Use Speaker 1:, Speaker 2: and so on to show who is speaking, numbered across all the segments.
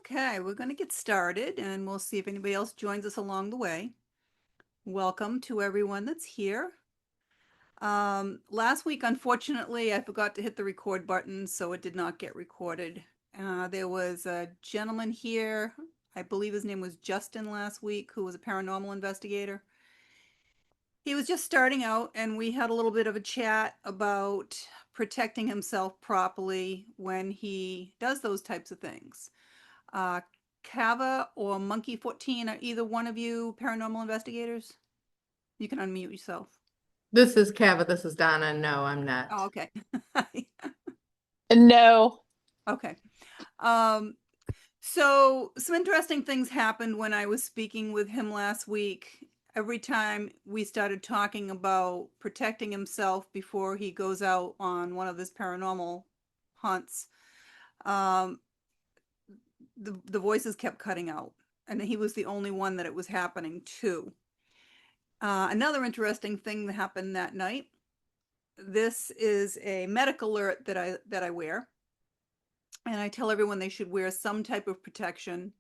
Speaker 1: Okay, we're going to get started and we'll see if anybody else joins us along the way. Welcome to everyone that's here. Last week, unfortunately, I forgot to hit the record button, so it did not get recorded. There was a gentleman here, I believe his name was Justin last week, who was a paranormal investigator. He was just starting out, and we had a little bit of a chat about protecting himself properly when he does those types of things. Kava or Monkey 14, are either one of you paranormal investigators? You can unmute yourself.
Speaker 2: This is Kava. This is Donna. No, I'm not.
Speaker 1: Oh, okay.
Speaker 3: No.
Speaker 1: Okay. So some interesting things happened when I was speaking with him last week. Every time we started talking about protecting himself before he goes out on one of his paranormal hunts, the voices kept cutting out, and he was the only one that it was happening to. Another interesting thing that happened that night. This is a medical alert that I wear, and I tell everyone they should wear some type of protection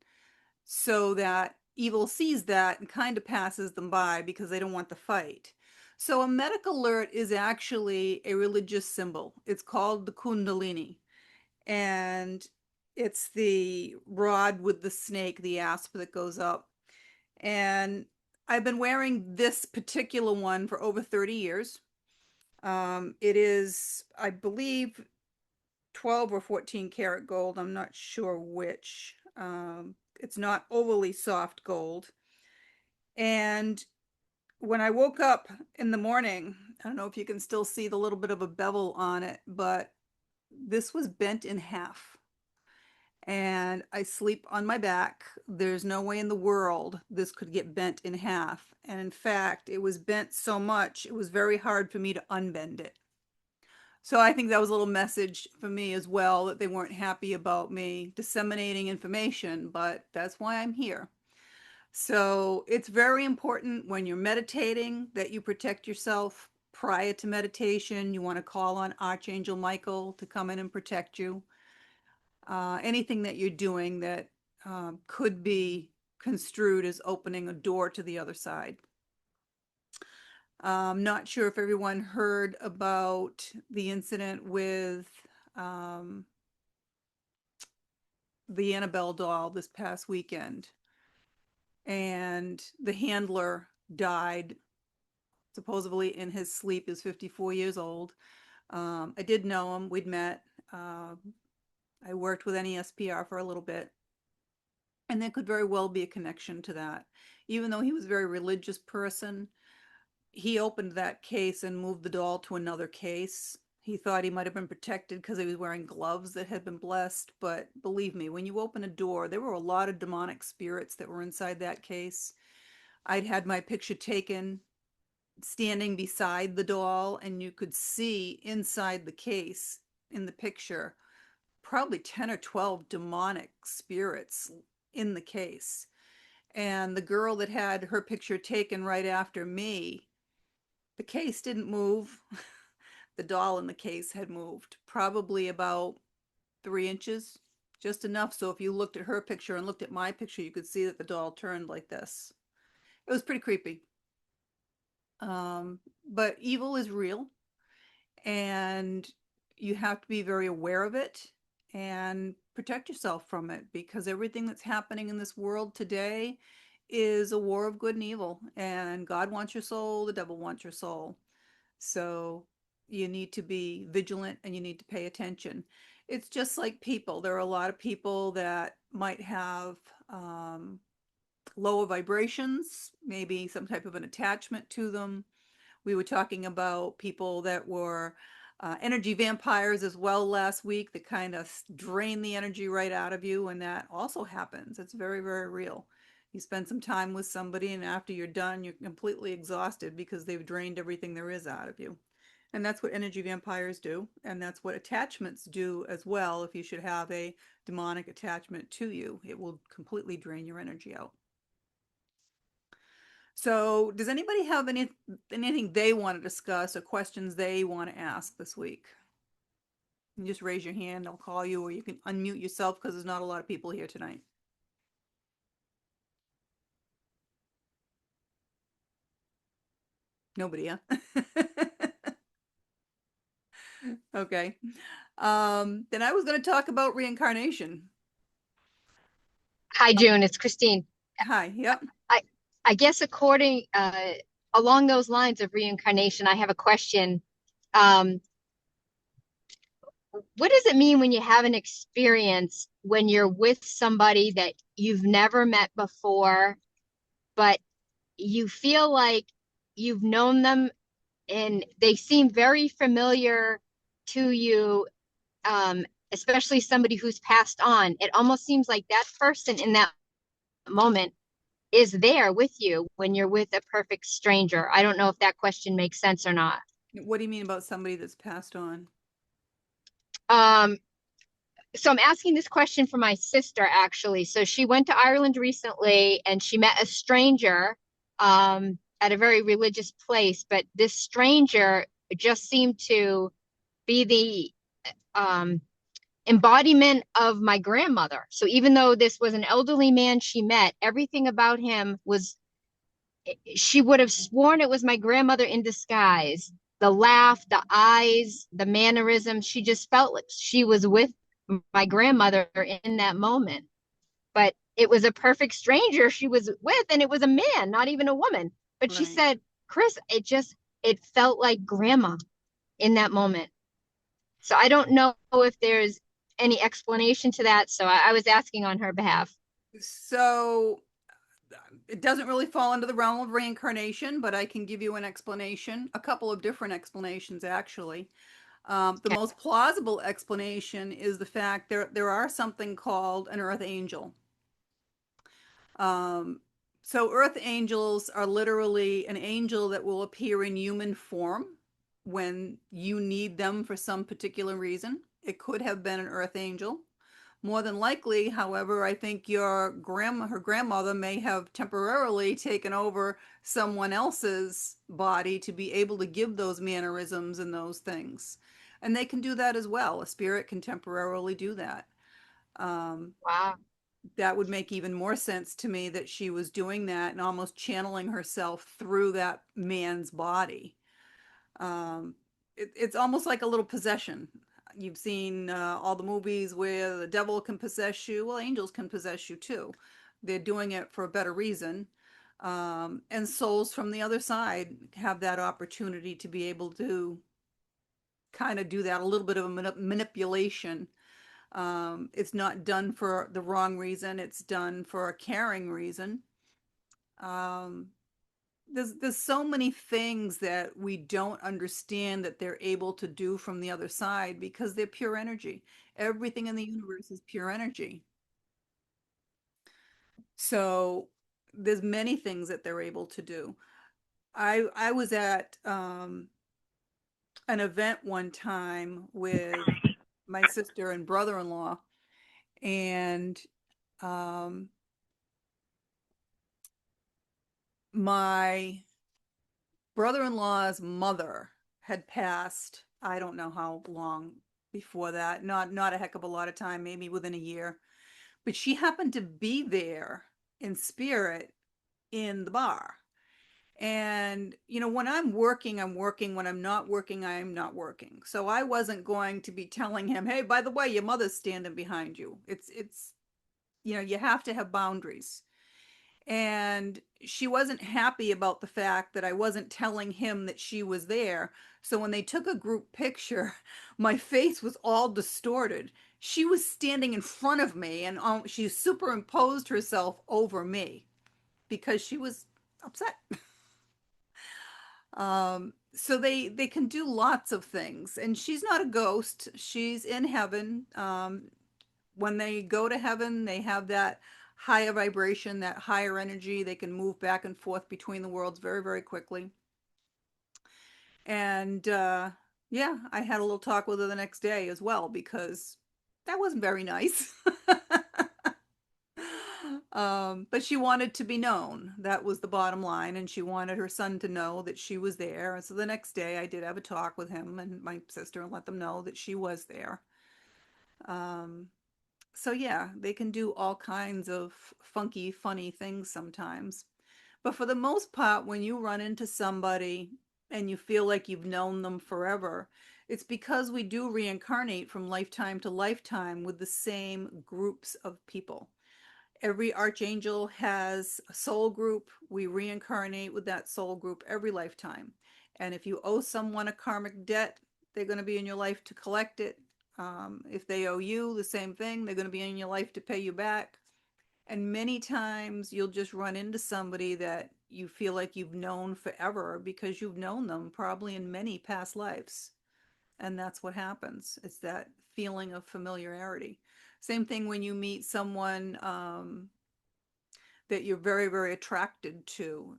Speaker 1: so that evil sees that and kind of passes them by because they don't want the fight. So a medical alert is actually a religious symbol. It's called the Kundalini, and it's the rod with the snake, the asp that goes up. And I've been wearing this particular one for over 30 years. It is, I believe, 12 or 14 karat gold. I'm not sure which. It's not overly soft gold. And when I woke up in the morning, I don't know if you can still see the little bit of a bevel on it, but this was bent in half. And I sleep on my back. There's no way in the world this could get bent in half. And in fact, it was bent so much, it was very hard for me to unbend it. So I think that was a little message for me as well, that they weren't happy about me disseminating information, but that's why I'm here. So it's very important when you're meditating that you protect yourself prior to meditation. You want to call on Archangel Michael to come in and protect you. Anything that you're doing that could be construed as opening a door to the other side. Not sure if everyone heard about the incident with the Annabelle doll this past weekend. And the handler died supposedly in his sleep. He was 54 years old. I did know him. We'd met. I worked with NESPR for a little bit. And there could very well be a connection to that. Even though he was a very religious person, he opened that case and moved the doll to another case. He thought he might have been protected because he was wearing gloves that had been blessed. But believe me, when you open a door, there were a lot of demonic spirits that were inside that case. I'd had my picture taken standing beside the doll, and you could see inside the case in the picture probably 10 or 12 demonic spirits in the case. And the girl that had her picture taken right after me, the case didn't move. The doll in the case had moved probably about 3 inches, just enough so if you looked at her picture and looked at my picture, you could see that the doll turned like this. It was pretty creepy. But evil is real, and you have to be very aware of it and protect yourself from it, because everything that's happening in this world today is a war of good and evil, and God wants your soul, the devil wants your soul. So you need to be vigilant and you need to pay attention. It's just like people. There are a lot of people that might have lower vibrations, maybe some type of an attachment to them. We were talking about people that were energy vampires as well last week, that kind of drain the energy right out of you, and that also happens. It's very, very real. You spend some time with somebody, and after you're done, you're completely exhausted because they've drained everything there is out of you. And that's what energy vampires do, and that's what attachments do as well. If you should have a demonic attachment to you, it will completely drain your energy out. So does anybody have anything they want to discuss or questions they want to ask this week? You just raise your hand, I'll call you, or you can unmute yourself because there's not a lot of people here tonight. Nobody, huh? Okay. Then I was going to talk about reincarnation.
Speaker 3: Hi, June. It's Christine.
Speaker 1: Hi. Yep.
Speaker 3: I I guess according along those lines of reincarnation, I have a question. Um, what does it mean when you have an experience when you're with somebody that you've never met before, but you feel like you've known them and they seem very familiar to you, especially somebody who's passed on? It almost seems like that person in that moment is there with you when you're with a perfect stranger. I don't know if that question makes sense or not.
Speaker 1: What do you mean about somebody that's passed on?
Speaker 3: Um, so I'm asking this question for my sister, actually. So she went to Ireland recently and she met a stranger at a very religious place, but this stranger just seemed to be the um, embodiment of my grandmother. So even though this was an elderly man she met, everything about him was, she would have sworn it was my grandmother in disguise. The laugh, the eyes, the mannerisms, she just felt like she was with my grandmother in that moment. But it was a perfect stranger she was with, and it was a man, not even a woman. But she
Speaker 1: Right.
Speaker 3: said, Chris, it felt like grandma in that moment. So I don't know if there's any explanation to that. So I was asking on her behalf.
Speaker 1: So it doesn't really fall into the realm of reincarnation, but I can give you an explanation, a couple of different explanations actually. The
Speaker 3: Okay.
Speaker 1: most plausible explanation is the fact there are something called an earth angel. Um, so earth angels are literally an angel that will appear in human form when you need them for some particular reason. It could have been an earth angel. More than likely, however, I think her grandmother may have temporarily taken over someone else's body to be able to give those mannerisms and those things. And they can do that as well. A spirit can temporarily do that. Um,
Speaker 3: Wow.
Speaker 1: that would make even more sense to me that she was doing that and almost channeling herself through that man's body. Um, it's almost like a little possession. You've seen all the movies where the devil can possess you. Well, angels can possess you too. They're doing it for a better reason. And souls from the other side have that opportunity to be able to kind of do that, a little bit of a manipulation. It's not done for the wrong reason. It's done for a caring reason. Um, there's so many things that we don't understand that they're able to do from the other side because they're pure energy. Everything in the universe is pure energy. So there's many things that they're able to do. I was at an event one time with my sister and brother-in-law, and um, my brother-in-law's mother had passed, I don't know how long before that, not a heck of a lot of time, maybe within a year. But she happened to be there in spirit in the bar. And, when I'm working, I'm working. When I'm not working, I'm not working. So I wasn't going to be telling him, hey, by the way, your mother's standing behind you. You have to have boundaries. And she wasn't happy about the fact that I wasn't telling him that she was there. So when they took a group picture, my face was all distorted. She was standing in front of me, and she superimposed herself over me because she was upset. So they can do lots of things, and she's not a ghost. She's in heaven. When they go to heaven, they have that higher vibration, that higher energy. They can move back and forth between the worlds very, very quickly. And yeah, I had a little talk with her the next day as well because that wasn't very nice. But she wanted to be known. That was the bottom line. And she wanted her son to know that she was there. And so the next day I did have a talk with him and my sister and let them know that she was there. Um, so yeah, they can do all kinds of funky, funny things sometimes. But for the most part, when you run into somebody and you feel like you've known them forever, it's because we do reincarnate from lifetime to lifetime with the same groups of people. Every archangel has a soul group. We reincarnate with that soul group every lifetime. And if you owe someone a karmic debt, they're going to be in your life to collect it. If they owe you the same thing, they're going to be in your life to pay you back. And many times you'll just run into somebody that you feel like you've known forever because you've known them probably in many past lives. And that's what happens. It's that feeling of familiarity. Same thing when you meet someone that you're very, very attracted to.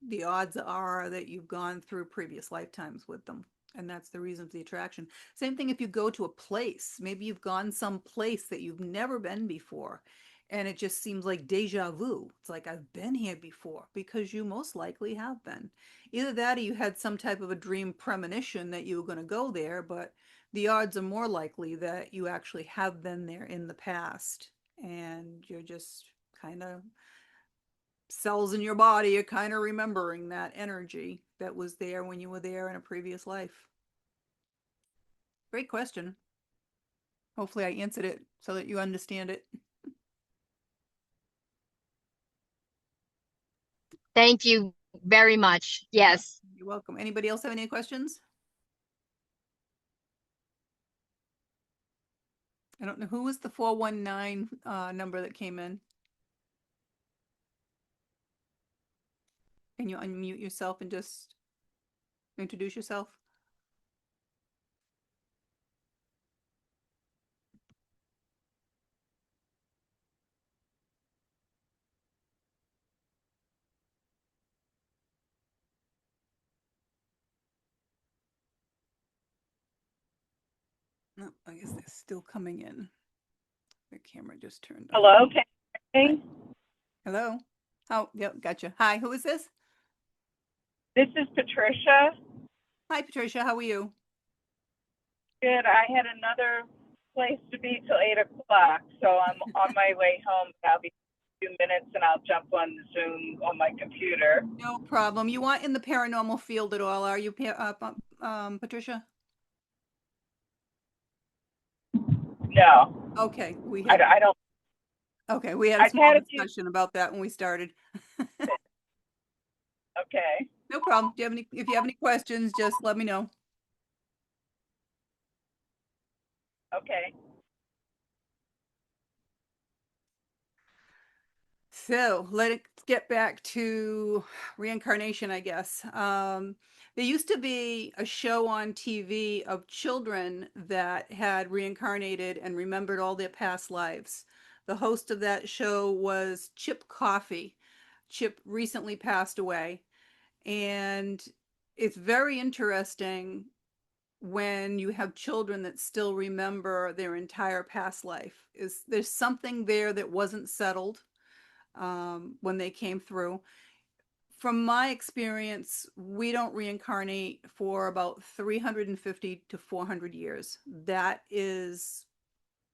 Speaker 1: The odds are that you've gone through previous lifetimes with them. And that's the reason for the attraction. Same thing if you go to a place. Maybe you've gone some place that you've never been before. And it just seems like deja vu. It's like, I've been here before, because you most likely have been. Either that or you had some type of a dream premonition that you were going to go there, but the odds are more likely that you actually have been there in the past. And you're just kind of, cells in your body are kind of remembering that energy that was there when you were there in a previous life. Great question. Hopefully I answered it so that you understand it.
Speaker 3: Thank you very much. Yes.
Speaker 1: You're welcome. Anybody else have any questions? I don't know. Who was the 419 number that came in? Can you unmute yourself and just introduce yourself? No, I guess they're still coming in. The camera just turned on.
Speaker 4: Hello, can you hear me?
Speaker 1: Hello? Oh, yep, gotcha. Hi, who is this?
Speaker 4: This is Patricia.
Speaker 1: Hi, Patricia. How are you?
Speaker 4: Good. I had another place to be till 8 o'clock, so I'm on my way home. I'll be a few minutes and I'll jump on Zoom on my computer.
Speaker 1: No problem. You aren't in the paranormal field at all, are you, Patricia?
Speaker 4: No,
Speaker 1: Okay,
Speaker 4: I don't.
Speaker 1: okay, we had a
Speaker 4: I've
Speaker 1: small
Speaker 4: had a few.
Speaker 1: discussion about that when we started.
Speaker 4: Okay.
Speaker 1: No problem. If you have any questions, just let me know.
Speaker 4: Okay.
Speaker 1: So let's get back to reincarnation, I guess. There used to be a show on TV of children that had reincarnated and remembered all their past lives. The host of that show was Chip Coffey. Chip recently passed away. And it's very interesting when you have children that still remember their entire past life. There's something there that wasn't settled when they came through. From my experience, we don't reincarnate for about 350 to 400 years. That is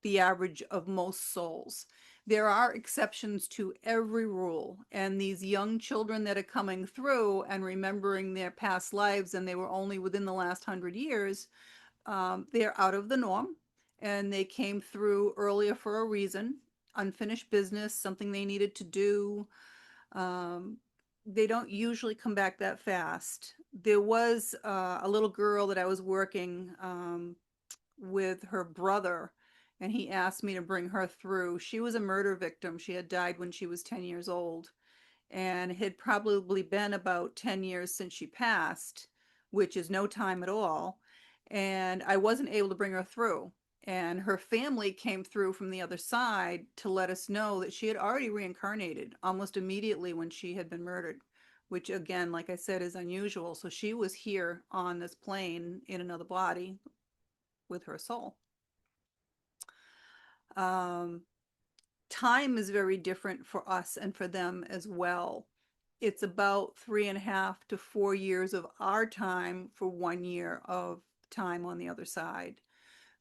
Speaker 1: the average of most souls. There are exceptions to every rule, and these young children that are coming through and remembering their past lives, and they were only within the last 100 years, they're out of the norm, and they came through earlier for a reason, unfinished business, something they needed to do. They don't usually come back that fast. There was a little girl that I was working with her brother, and he asked me to bring her through. She was a murder victim. She had died when she was 10 years old, and it had probably been about 10 years since she passed, which is no time at all. And I wasn't able to bring her through. And her family came through from the other side to let us know that she had already reincarnated almost immediately when she had been murdered, which again, like I said, is unusual. So she was here on this plane in another body with her soul. Time is very different for us and for them as well. It's about 3.5 to 4 years of our time for 1 year of time on the other side.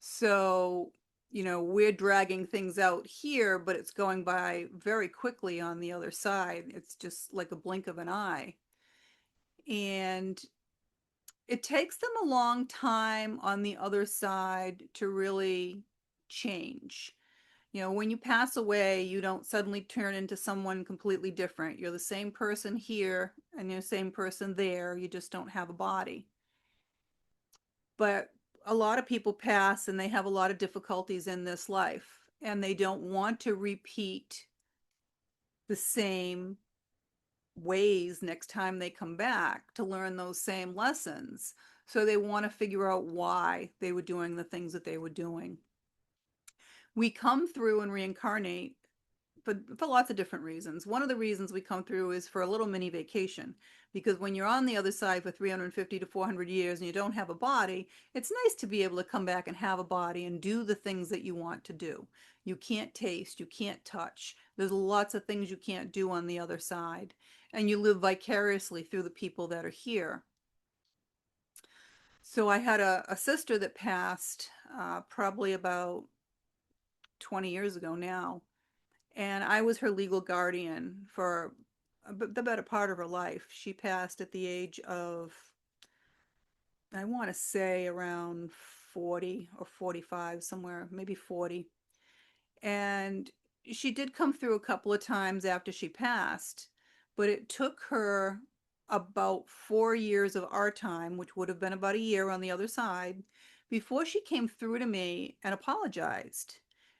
Speaker 1: So, we're dragging things out here, but it's going by very quickly on the other side. It's just like a blink of an eye. And it takes them a long time on the other side to really change. You know, when you pass away, you don't suddenly turn into someone completely different. You're the same person here and you're the same person there. You just don't have a body. But a lot of people pass and they have a lot of difficulties in this life, and they don't want to repeat the same ways next time they come back to learn those same lessons. So they want to figure out why they were doing the things that they were doing. We come through and reincarnate for lots of different reasons. One of the reasons we come through is for a little mini vacation, because when you're on the other side for 350 to 400 years and you don't have a body, it's nice to be able to come back and have a body and do the things that you want to do. You can't taste, you can't touch. There's lots of things you can't do on the other side, and you live vicariously through the people that are here. So I had a sister that passed probably about 20 years ago now, and I was her legal guardian for the better part of her life. She passed at the age of, I want to say around 40 or 45, somewhere, maybe 40. And she did come through a couple of times after she passed, but it took her about 4 years of our time, which would have been about a year on the other side, before she came through to me and apologized.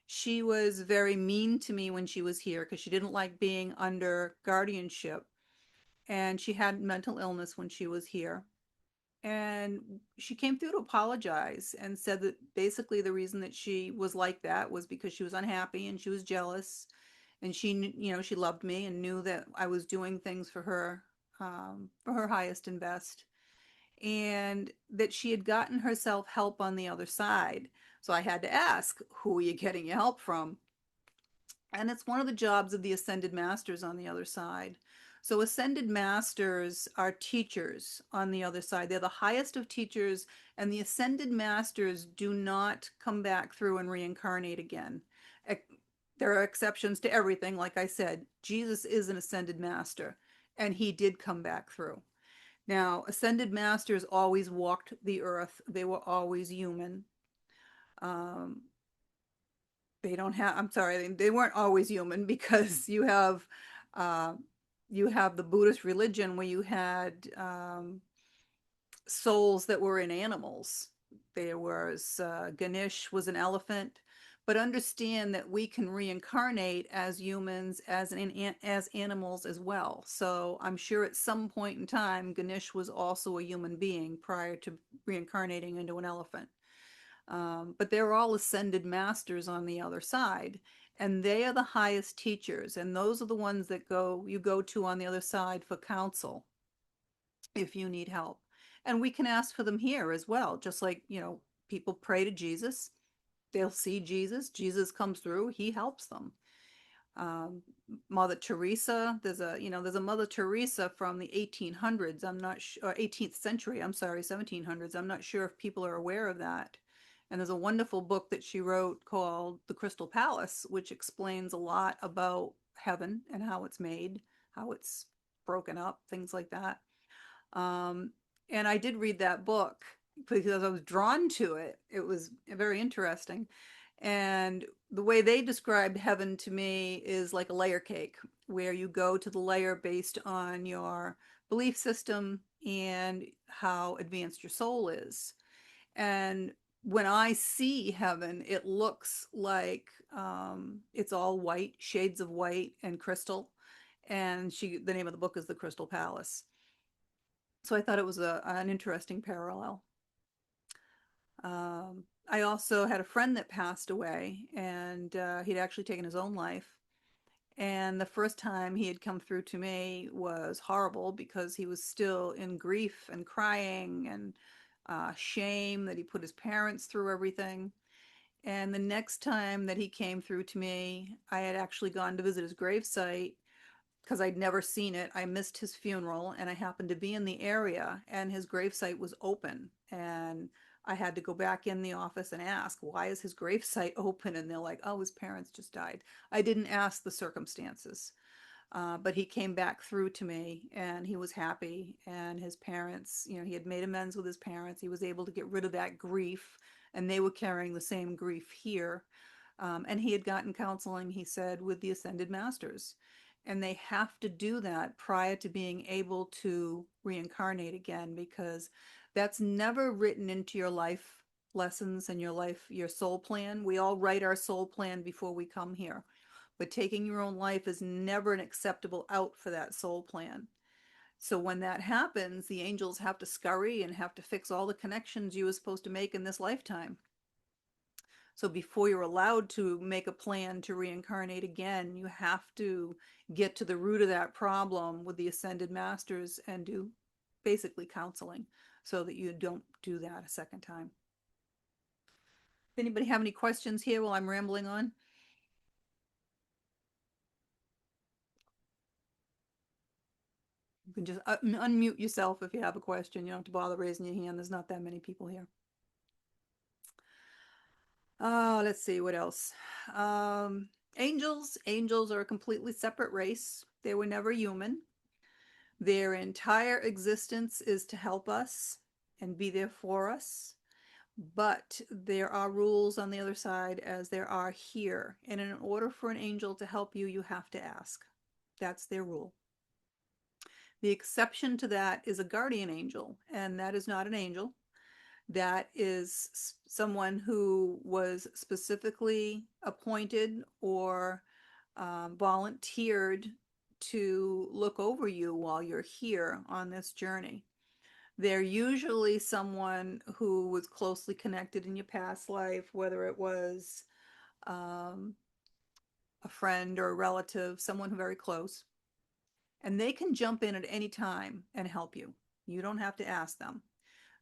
Speaker 1: She was very mean to me when she was here because she didn't like being under guardianship, and she had mental illness when she was here. And she came through to apologize and said that basically the reason that she was like that was because she was unhappy and she was jealous, and she loved me and knew that I was doing things for her highest and best, and that she had gotten herself help on the other side. So I had to ask, who are you getting your help from? And it's one of the jobs of the ascended masters on the other side. So ascended masters are teachers on the other side. They're the highest of teachers, and the ascended masters do not come back through and reincarnate again. There are exceptions to everything. Like I said, Jesus is an ascended master, and he did come back through. Now, ascended masters always walked the earth. They were always human. Um, they don't have, I'm sorry, they weren't always human, because uh, you have the Buddhist religion where you had souls that were in animals. There was Ganesh was an elephant, but understand that we can reincarnate as humans, as animals as well. So I'm sure at some point in time, Ganesh was also a human being prior to reincarnating into an elephant. But they're all ascended masters on the other side, and they are the highest teachers, and those are the ones that you go to on the other side for counsel if you need help. And we can ask for them here as well, just like, people pray to Jesus, they'll see Jesus, Jesus comes through, he helps them. um, Mother Teresa, there's a Mother Teresa from the 1800s, I'm not sure, or 18th century, I'm sorry, 1700s. I'm not sure if people are aware of that. And there's a wonderful book that she wrote called The Crystal Palace, which explains a lot about heaven and how it's made, how it's broken up, things like that. Um, and I did read that book because I was drawn to it. It was very interesting. And the way they described heaven to me is like a layer cake, where you go to the layer based on your belief system and how advanced your soul is. And when I see heaven, it looks like it's all white, shades of white and crystal. And the name of the book is The Crystal Palace. So I thought it was an interesting parallel. I also had a friend that passed away, and he'd actually taken his own life. And the first time he had come through to me was horrible, because he was still in grief and crying and shame that he put his parents through everything. And the next time that he came through to me, I had actually gone to visit his gravesite because I'd never seen it. I missed his funeral, and I happened to be in the area, and his gravesite was open. And I had to go back in the office and ask, why is his gravesite open? And they're like, oh, his parents just died. I didn't ask the circumstances. But he came back through to me and he was happy, and his parents, you know, he had made amends with his parents. He was able to get rid of that grief, and they were carrying the same grief here. And he had gotten counseling, he said, with the Ascended Masters. And they have to do that prior to being able to reincarnate again, because that's never written into your life lessons and your soul plan. We all write our soul plan before we come here, but taking your own life is never an acceptable out for that soul plan. So when that happens, the angels have to scurry and have to fix all the connections you were supposed to make in this lifetime. So before you're allowed to make a plan to reincarnate again, you have to get to the root of that problem with the Ascended Masters and do basically counseling so that you don't do that a second time. Anybody have any questions here while I'm rambling on? You can just unmute yourself if you have a question. You don't have to bother raising your hand. There's not that many people here. Oh, let's see what else. Angels are a completely separate race. They were never human. Their entire existence is to help us and be there for us. But there are rules on the other side as there are here. And in order for an angel to help you, you have to ask. That's their rule. The exception to that is a guardian angel, and that is not an angel. That is someone who was specifically appointed or volunteered to look over you while you're here on this journey. They're usually someone who was closely connected in your past life, whether it was a friend or a relative, someone who very close. And they can jump in at any time and help you. You don't have to ask them.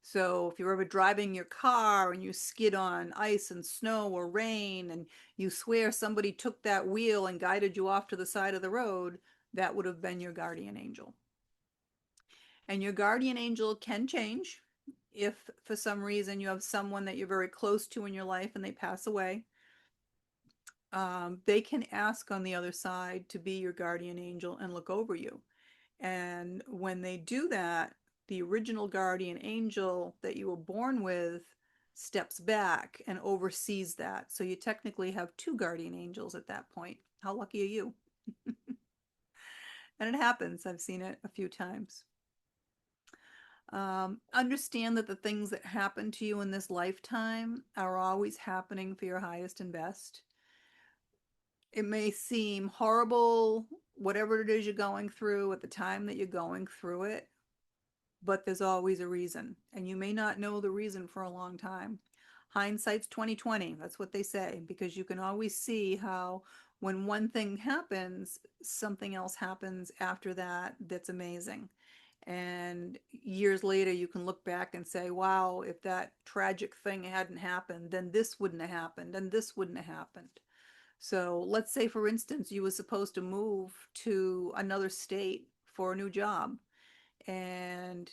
Speaker 1: So if you're ever driving your car and you skid on ice and snow or rain and you swear somebody took that wheel and guided you off to the side of the road, that would have been your guardian angel. And your guardian angel can change if for some reason you have someone that you're very close to in your life and they pass away. They can ask on the other side to be your guardian angel and look over you. And when they do that, the original guardian angel that you were born with steps back and oversees that. So you technically have two guardian angels at that point. How lucky are you? And it happens. I've seen it a few times. Understand that the things that happen to you in this lifetime are always happening for your highest and best. It may seem horrible, whatever it is you're going through at the time that you're going through it, but there's always a reason, and you may not know the reason for a long time. Hindsight's 20/20. That's what they say, because you can always see how when one thing happens, something else happens after that that's amazing. And years later, you can look back and say, wow, if that tragic thing hadn't happened, then this wouldn't have happened, and this wouldn't have happened. So let's say, for instance, you were supposed to move to another state for a new job. And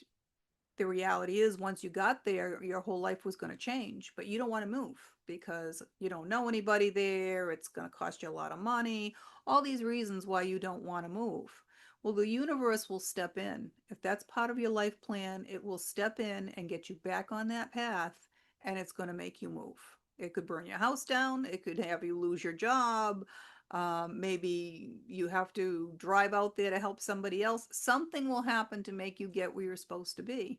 Speaker 1: the reality is, once you got there, your whole life was going to change, but you don't want to move because you don't know anybody there. It's going to cost you a lot of money, all these reasons why you don't want to move. Well, the universe will step in. If that's part of your life plan, it will step in and get you back on that path, and it's going to make you move. It could burn your house down. It could have you lose your job. Maybe you have to drive out there to help somebody else. Something will happen to make you get where you're supposed to be.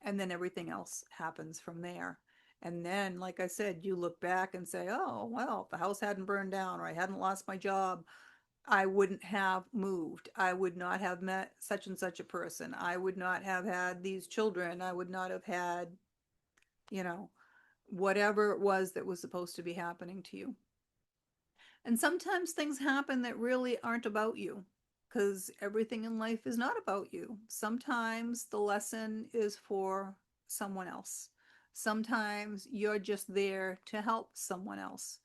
Speaker 1: And then everything else happens from there. And then, like I said, you look back and say, oh, well, if the house hadn't burned down or I hadn't lost my job, I wouldn't have moved. I would not have met such and such a person. I would not have had these children. I would not have had, you know, whatever it was that was supposed to be happening to you. And sometimes things happen that really aren't about you, because everything in life is not about you. Sometimes the lesson is for someone else. Sometimes you're just there to help someone else.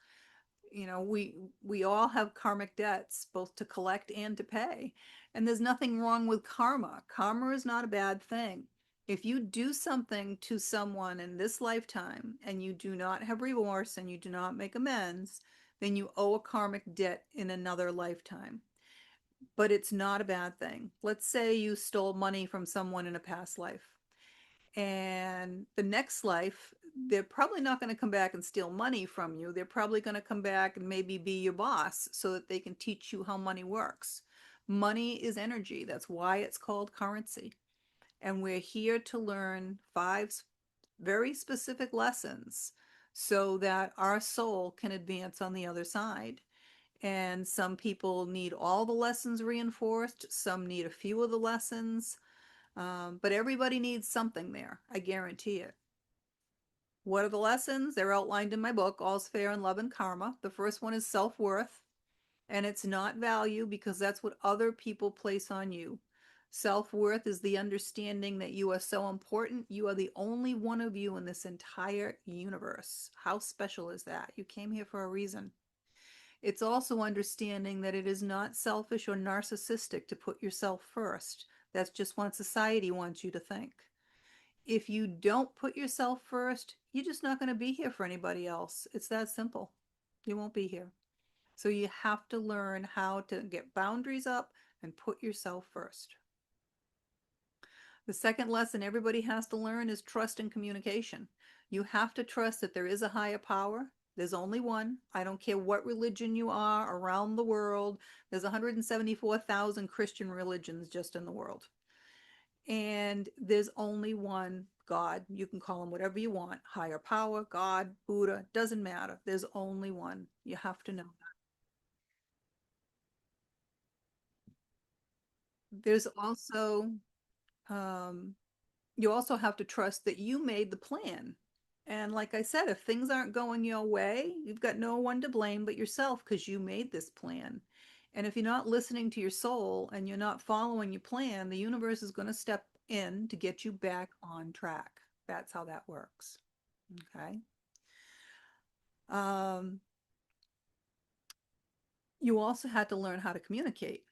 Speaker 1: You know, we all have karmic debts, both to collect and to pay. And there's nothing wrong with karma. Karma is not a bad thing. If you do something to someone in this lifetime and you do not have remorse and you do not make amends, then you owe a karmic debt in another lifetime. but it's not a bad thing. Let's say you stole money from someone in a past life, and the next life, they're probably not going to come back and steal money from you. They're probably going to come back and maybe be your boss so that they can teach you how money works. Money is energy. That's why it's called currency. And we're here to learn 5 very specific lessons so that our soul can advance on the other side. And some people need all the lessons reinforced, some need a few of the lessons, but everybody needs something there, I guarantee it. What are the lessons? They're outlined in my book, All's Fair in Love and Karma. The first one is self-worth, and it's not value because that's what other people place on you. Self-worth is the understanding that you are so important. You are the only one of you in this entire universe. How special is that? You came here for a reason. It's also understanding that it is not selfish or narcissistic to put yourself first. That's just what society wants you to think. If you don't put yourself first, you're just not going to be here for anybody else. It's that simple. You won't be here. So you have to learn how to get boundaries up and put yourself first. The second lesson everybody has to learn is trust and communication. You have to trust that there is a higher power. There's only one. I don't care what religion you are around the world. There's 174,000 Christian religions just in the world. And there's only one God. You can call him whatever you want. Higher power, God, Buddha, doesn't matter. There's only one. You have to know that. There's also, you also have to trust that you made the plan. And like I said, if things aren't going your way, you've got no one to blame but yourself because you made this plan. And if you're not listening to your soul and you're not following your plan, the universe is going to step in to get you back on track. That's how that works. Okay. You also had to learn how to communicate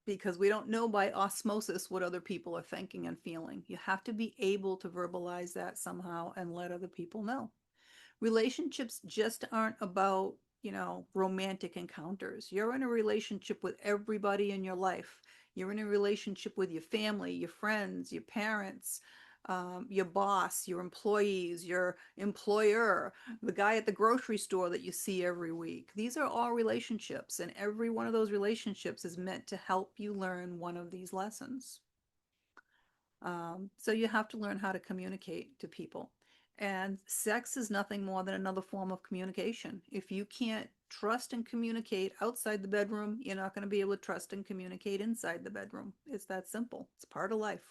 Speaker 1: because we don't know by osmosis what other people are thinking and feeling. You have to be able to verbalize that somehow and let other people know. Relationships just aren't about, romantic encounters. You're in a relationship with everybody in your life. You're in a relationship with your family, your friends, your parents, your boss, your employees, your employer, the guy at the grocery store that you see every week. These are all relationships, and every one of those relationships is meant to help you learn one of these lessons. So you have to learn how to communicate to people. And sex is nothing more than another form of communication. If you can't trust and communicate outside the bedroom, you're not going to be able to trust and communicate inside the bedroom. It's that simple. It's part of life.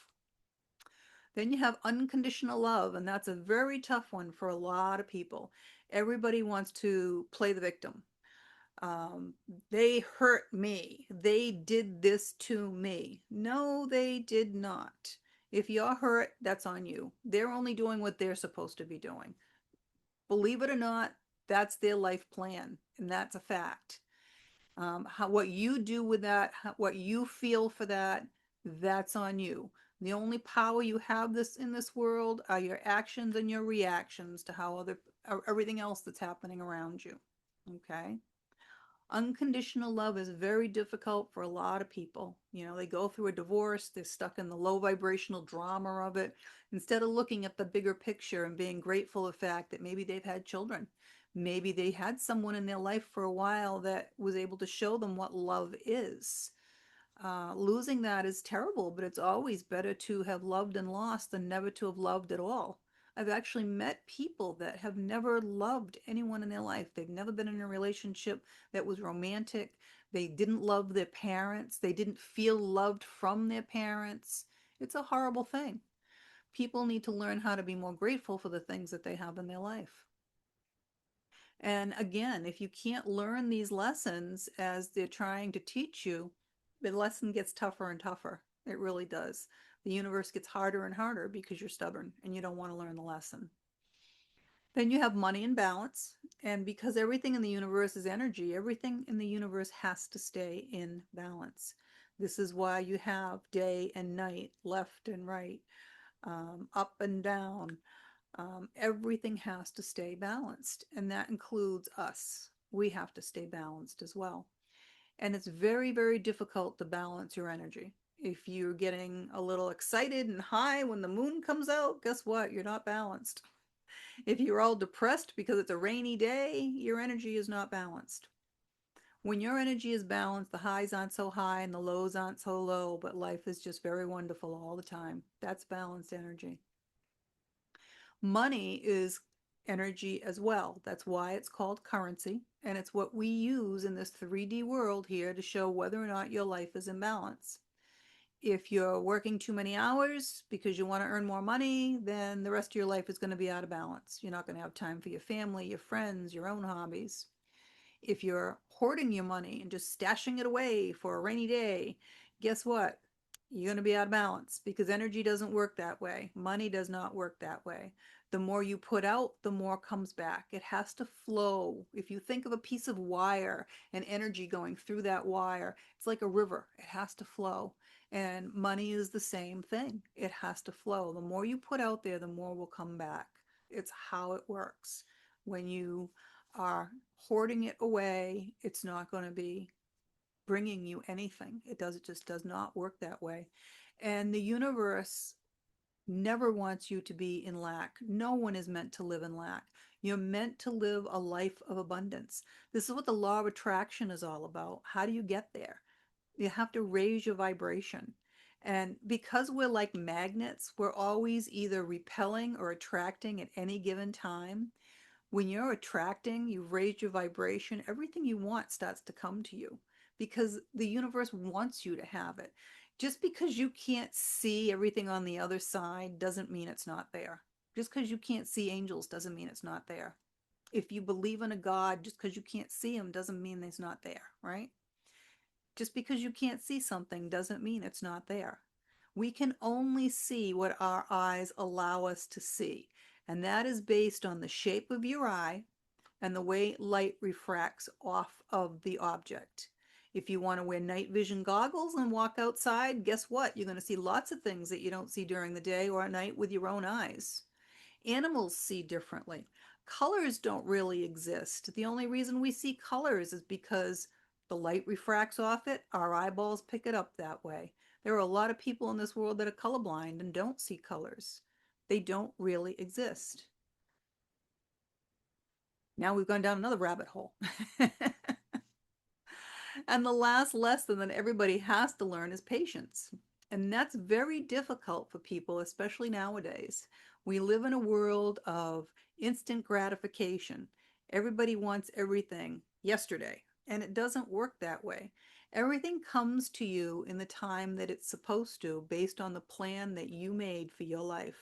Speaker 1: Then you have unconditional love, and that's a very tough one for a lot of people. Everybody wants to play the victim. They hurt me. They did this to me. No, they did not. If you're hurt, that's on you. They're only doing what they're supposed to be doing. Believe it or not, that's their life plan, and that's a fact. What you do with that, what you feel for that, that's on you. The only power you have in this world are your actions and your reactions to everything else that's happening around you. Okay? Unconditional love is very difficult for a lot of people. They go through a divorce, they're stuck in the low vibrational drama of it, instead of looking at the bigger picture and being grateful of the fact that maybe they've had children. Maybe they had someone in their life for a while that was able to show them what love is. Losing that is terrible, but it's always better to have loved and lost than never to have loved at all. I've actually met people that have never loved anyone in their life. They've never been in a relationship that was romantic. They didn't love their parents. They didn't feel loved from their parents. It's a horrible thing. People need to learn how to be more grateful for the things that they have in their life. And again, if you can't learn these lessons as they're trying to teach you, the lesson gets tougher and tougher. It really does. The universe gets harder and harder because you're stubborn and you don't want to learn the lesson. Then you have money and balance. And because everything in the universe is energy, everything in the universe has to stay in balance. This is why you have day and night, left and right, up and down. Everything has to stay balanced, and that includes us. We have to stay balanced as well. And it's very, very difficult to balance your energy. If you're getting a little excited and high when the moon comes out, guess what? You're not balanced. If you're all depressed because it's a rainy day, your energy is not balanced. When your energy is balanced, the highs aren't so high and the lows aren't so low, but life is just very wonderful all the time. That's balanced energy. Money is energy as well. That's why it's called currency, and it's what we use in this 3D world here to show whether or not your life is in balance. If you're working too many hours because you want to earn more money, then the rest of your life is going to be out of balance. You're not going to have time for your family, your friends, your own hobbies. If you're hoarding your money and just stashing it away for a rainy day, guess what? You're going to be out of balance because energy doesn't work that way. Money does not work that way. The more you put out, the more comes back. It has to flow. If you think of a piece of wire and energy going through that wire, it's like a river. It has to flow. And money is the same thing. It has to flow. The more you put out there, the more will come back. It's how it works. When you are hoarding it away, it's not going to be bringing you anything. It just does not work that way. And the universe never wants you to be in lack. No one is meant to live in lack. You're meant to live a life of abundance. This is what the law of attraction is all about. How do you get there? You have to raise your vibration. And because we're like magnets, we're always either repelling or attracting at any given time. When you're attracting, you've raised your vibration, everything you want starts to come to you because the universe wants you to have it. Just because you can't see everything on the other side doesn't mean it's not there. Just because you can't see angels doesn't mean it's not there. If you believe in a God, just because you can't see him doesn't mean he's not there, right? Just because you can't see something doesn't mean it's not there. We can only see what our eyes allow us to see. And that is based on the shape of your eye and the way light refracts off of the object. If you want to wear night vision goggles and walk outside, guess what? You're going to see lots of things that you don't see during the day or at night with your own eyes. Animals see differently. Colors don't really exist. The only reason we see colors is because the light refracts off it. Our eyeballs pick it up that way. There are a lot of people in this world that are colorblind and don't see colors. They don't really exist. Now we've gone down another rabbit hole. And the last lesson that everybody has to learn is patience. And that's very difficult for people, especially nowadays. We live in a world of instant gratification. Everybody wants everything yesterday, and it doesn't work that way. Everything comes to you in the time that it's supposed to, based on the plan that you made for your life.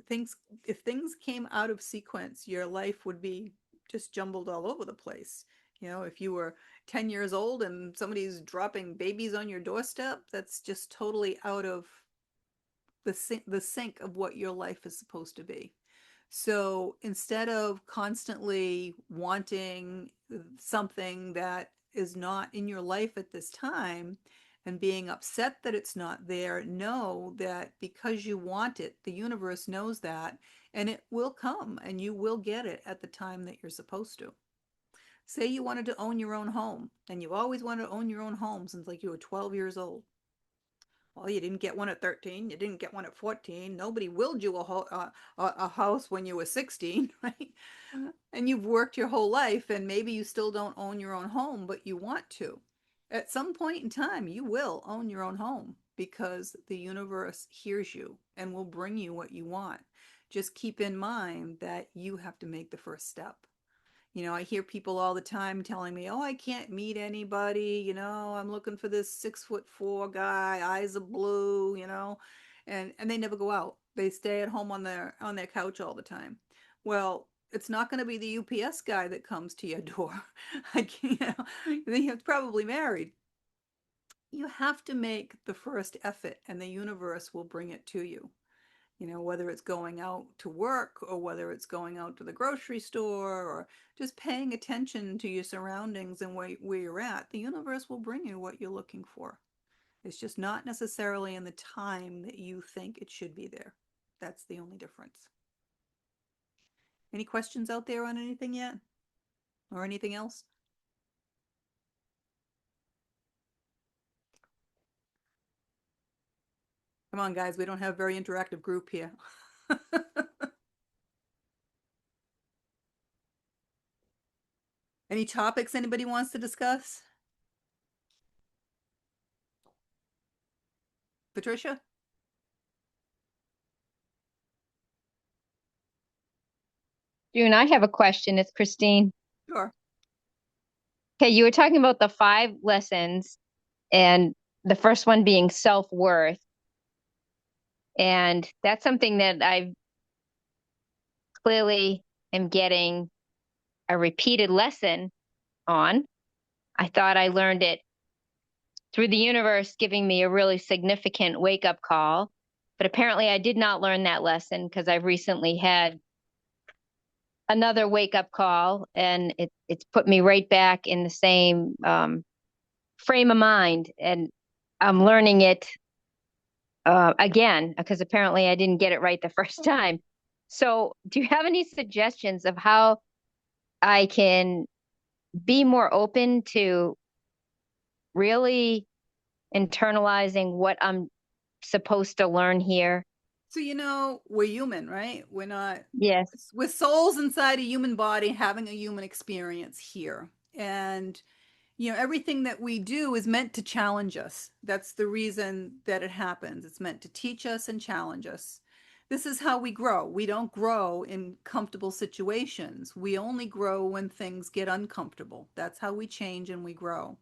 Speaker 1: If things came out of sequence, your life would be just jumbled all over the place. You know, if you were 10 years old and somebody's dropping babies on your doorstep, that's just totally out of the sync of what your life is supposed to be. So instead of constantly wanting something that is not in your life at this time and being upset that it's not there, know that because you want it, the universe knows that, and it will come and you will get it at the time that you're supposed to. Say you wanted to own your own home, and you've always wanted to own your own home since like you were 12 years old. Well, you didn't get one at 13, you didn't get one at 14, nobody willed you a house when you were 16, right? And you've worked your whole life, and maybe you still don't own your own home, but you want to. At some point in time, you will own your own home because the universe hears you and will bring you what you want. Just keep in mind that you have to make the first step. You know, I hear people all the time telling me, oh, I can't meet anybody. You know, I'm looking for this 6'4" guy, eyes of blue, you know, and they never go out. They stay at home on their couch all the time. Well, it's not going to be the UPS guy that comes to your door. You know, he's probably married. You have to make the first effort, and the universe will bring it to you. You know, whether it's going out to work or whether it's going out to the grocery store or just paying attention to your surroundings and where you're at, the universe will bring you what you're looking for. It's just not necessarily in the time that you think it should be there. That's the only difference. Any questions out there on anything yet? Or anything else? Come on, guys, we don't have a very interactive group here. Any topics anybody wants to discuss? Patricia?
Speaker 3: June, I have a question. It's Christine.
Speaker 1: Sure.
Speaker 3: Okay, you were talking about the 5 lessons and the first one being self-worth. And that's something that I clearly am getting a repeated lesson on. I thought I learned it through the universe giving me a really significant wake-up call, but apparently I did not learn that lesson because I've recently had another wake-up call, and it's put me right back in the same frame of mind, and I'm learning it again because apparently I didn't get it right the first time. So, do you have any suggestions of how I can be more open to really internalizing what I'm supposed to learn here?
Speaker 1: So, we're human, right?
Speaker 3: Yes.
Speaker 1: We're souls inside a human body having a human experience here. And, everything that we do is meant to challenge us. That's the reason that it happens. It's meant to teach us and challenge us. This is how we grow. We don't grow in comfortable situations. We only grow when things get uncomfortable. That's how we change and we grow.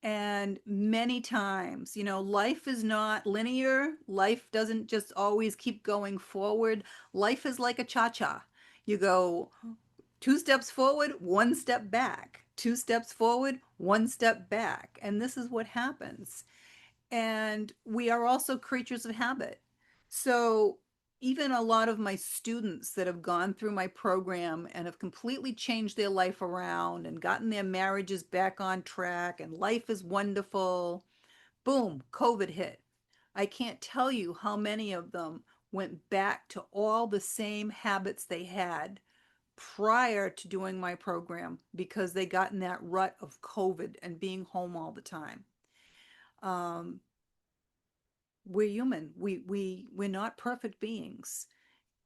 Speaker 1: And many times, life is not linear. Life doesn't just always keep going forward. Life is like a cha-cha. You go 2 steps forward, 1 step back, 2 steps forward, 1 step back. And this is what happens. And we are also creatures of habit. So even a lot of my students that have gone through my program and have completely changed their life around and gotten their marriages back on track and life is wonderful, boom, COVID hit. I can't tell you how many of them went back to all the same habits they had prior to doing my program because they got in that rut of COVID and being home all the time. We're human. We're not perfect beings,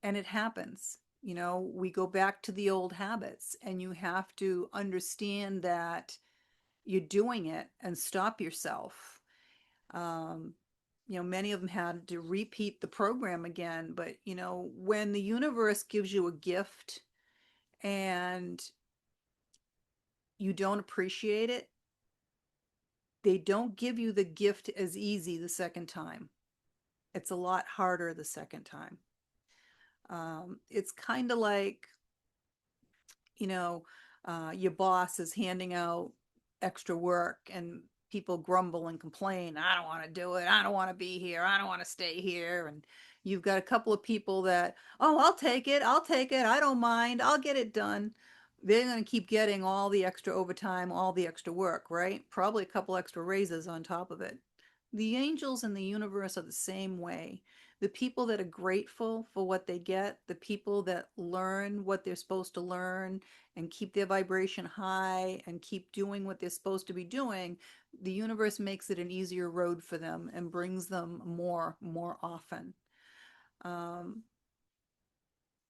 Speaker 1: and it happens. We go back to the old habits, and you have to understand that you're doing it and stop yourself. Many of them had to repeat the program again, but when the universe gives you a gift and you don't appreciate it, they don't give you the gift as easy the second time. It's a lot harder the second time. It's kind of like, your boss is handing out extra work and people grumble and complain, I don't want to do it. I don't want to be here. I don't want to stay here. And you've got a couple of people that, oh, I'll take it. I'll take it. I don't mind. I'll get it done. They're going to keep getting all the extra overtime, all the extra work, right? Probably a couple extra raises on top of it. The angels in the universe are the same way. The people that are grateful for what they get, the people that learn what they're supposed to learn and keep their vibration high and keep doing what they're supposed to be doing, the universe makes it an easier road for them and brings them more often.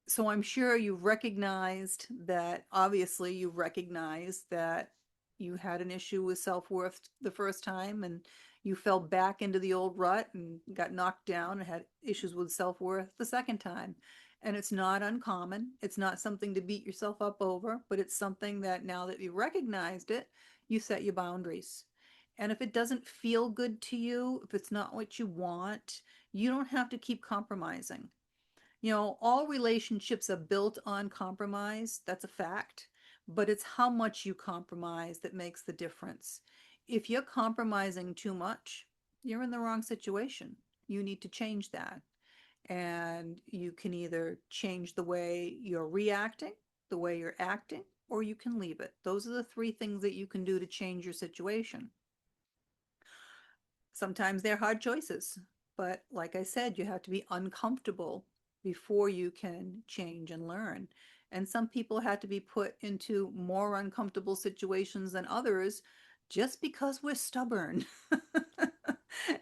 Speaker 1: So I'm sure you recognized that, obviously you recognized that you had an issue with self-worth the first time and you fell back into the old rut and got knocked down and had issues with self-worth the second time. And it's not uncommon. It's not something to beat yourself up over, but it's something that now that you recognized it, you set your boundaries. And if it doesn't feel good to you, if it's not what you want, you don't have to keep compromising. All relationships are built on compromise. That's a fact. But it's how much you compromise that makes the difference. If you're compromising too much, you're in the wrong situation. You need to change that. And you can either change the way you're reacting, the way you're acting, or you can leave it. Those are the 3 things that you can do to change your situation. Sometimes they're hard choices, but like I said, you have to be uncomfortable before you can change and learn. And some people had to be put into more uncomfortable situations than others just because we're stubborn.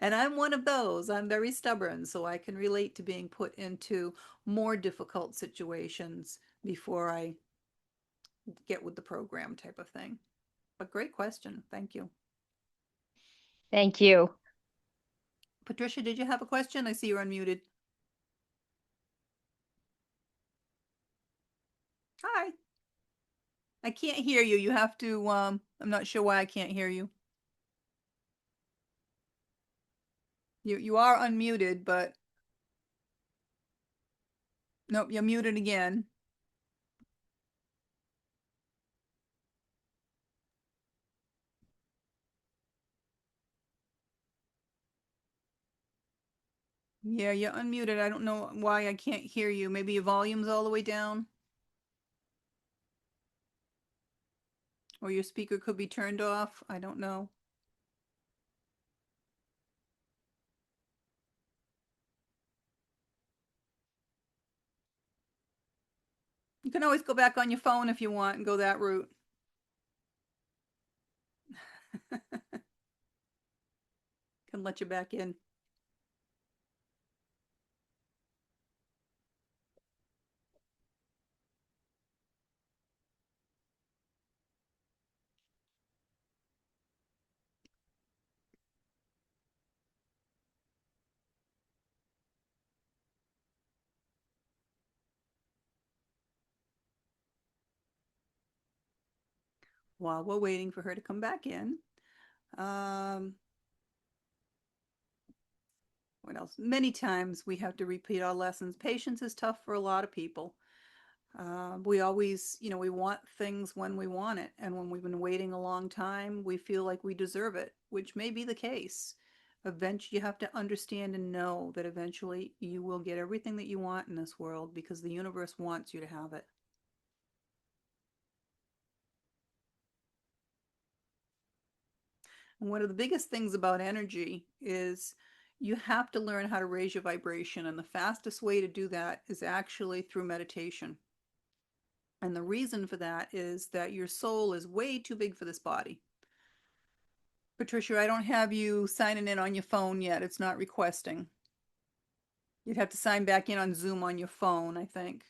Speaker 1: And I'm one of those. I'm very stubborn, so I can relate to being put into more difficult situations before I get with the program type of thing. But great question. Thank you.
Speaker 3: Thank you.
Speaker 1: Patricia, did you have a question? I see you're unmuted. Hi. I can't hear you. You have to, I'm not sure why I can't hear you. You are unmuted, but nope, you're muted again. Yeah, you're unmuted. I don't know why I can't hear you. Maybe your volume's all the way down. Or your speaker could be turned off. I don't know. You can always go back on your phone if you want and go that route. Can let you back in. While we're waiting for her to come back in. What else? Many times we have to repeat our lessons. Patience is tough for a lot of people. We always, we want things when we want it. And when we've been waiting a long time, we feel like we deserve it, which may be the case. Eventually, you have to understand and know that eventually you will get everything that you want in this world because the universe wants you to have it. And one of the biggest things about energy is you have to learn how to raise your vibration. And the fastest way to do that is actually through meditation. And the reason for that is that your soul is way too big for this body. Patricia, I don't have you signing in on your phone yet. It's not requesting. You'd have to sign back in on Zoom on your phone, I think.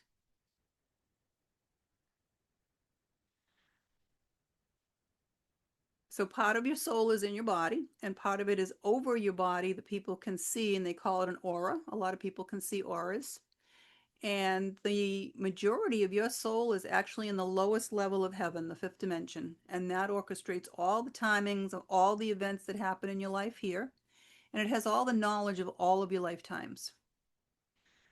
Speaker 1: So part of your soul is in your body and part of it is over your body that people can see, and they call it an aura. A lot of people can see auras. And the majority of your soul is actually in the lowest level of heaven, the fifth dimension. And that orchestrates all the timings of all the events that happen in your life here. And it has all the knowledge of all of your lifetimes.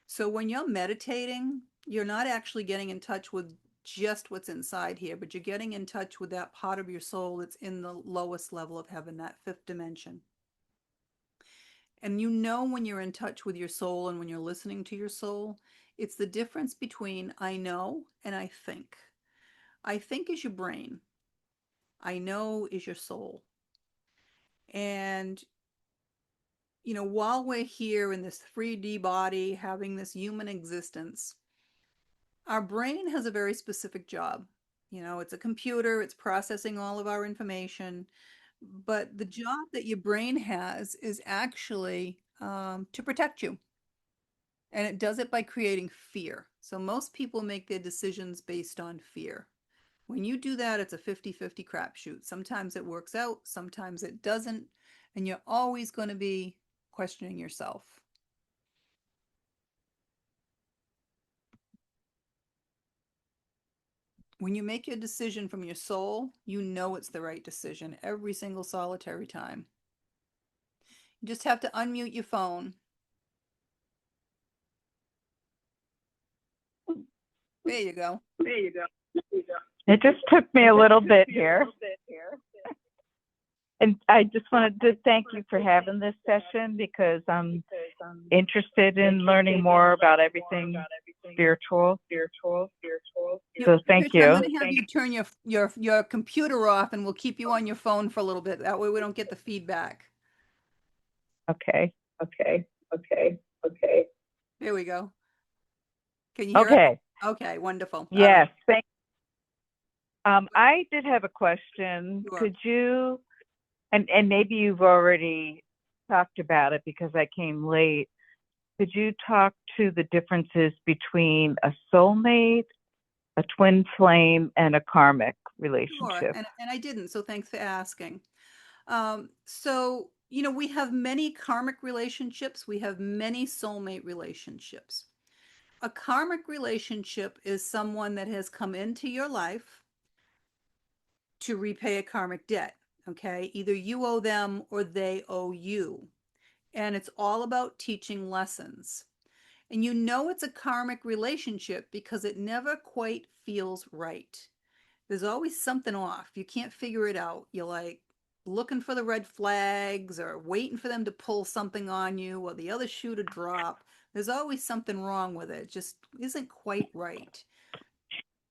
Speaker 1: So when you're meditating, you're not actually getting in touch with just what's inside here, but you're getting in touch with that part of your soul that's in the lowest level of heaven, that fifth dimension. And when you're in touch with your soul and when you're listening to your soul, it's the difference between I know and I think. I think is your brain. I know is your soul. And, while we're here in this 3D body, having this human existence, our brain has a very specific job. It's a computer, it's processing all of our information. But the job that your brain has is actually to protect you. And it does it by creating fear. So most people make their decisions based on fear. When you do that, it's a 50-50 crapshoot. Sometimes it works out, sometimes it doesn't, and you're always going to be questioning yourself. When you make your decision from your soul, you know it's the right decision every single solitary time. You just have to unmute your phone. There you go.
Speaker 4: There you go. It just took me a little bit here. And I just wanted to thank you for having this session because I'm interested in learning more about everything spiritual. So thank you.
Speaker 1: I'm going to have you turn your computer off and we'll keep you on your phone for a little bit. That way we don't get the feedback.
Speaker 4: Okay.
Speaker 1: There we go. Can you hear
Speaker 4: Okay.
Speaker 1: us? Okay, wonderful.
Speaker 4: Yes. Thank I did have a question.
Speaker 1: Sure.
Speaker 4: Could you, and maybe you've already talked about it because I came late. Could you talk to the differences between a soulmate, a twin flame, and a karmic
Speaker 1: Sure,
Speaker 4: relationship?
Speaker 1: and I didn't, so thanks for asking. So, we have many karmic relationships, we have many soulmate relationships. A karmic relationship is someone that has come into your life to repay a karmic debt, okay? Either you owe them or they owe you. And it's all about teaching lessons. And it's a karmic relationship because it never quite feels right. There's always something off. You can't figure it out. You're like looking for the red flags or waiting for them to pull something on you or the other shoe to drop. There's always something wrong with it. It just isn't quite right.